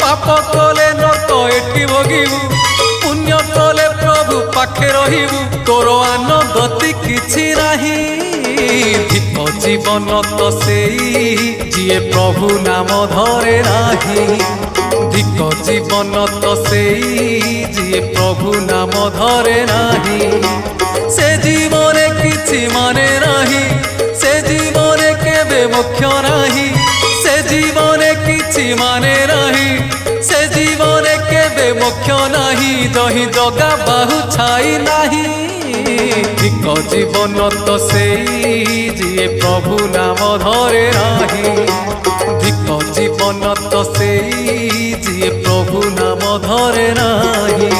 पाप कले नरक एटी भोगिबू पुण्य कले प्रभु पाखे रहिबू तोर आन गति किछि नाही धिक जीवन तो सेई जिए प्रभु नाम धरे नाही धिक जीवन तो सेई जिए प्रभु नाम धरे नाही से जीवन किछि माने नाही से जीवन केबे मोक्ष नाही से जीवन किछि माने नाही से जीवन केबे मोक्ष नाही जहि जगा बाहु छाई नाही धिक जीवन तो सेई जिए प्रभु नाम धरे नाही धिक जीवन तो सेई जिए प्रभु नाम धरे नाही।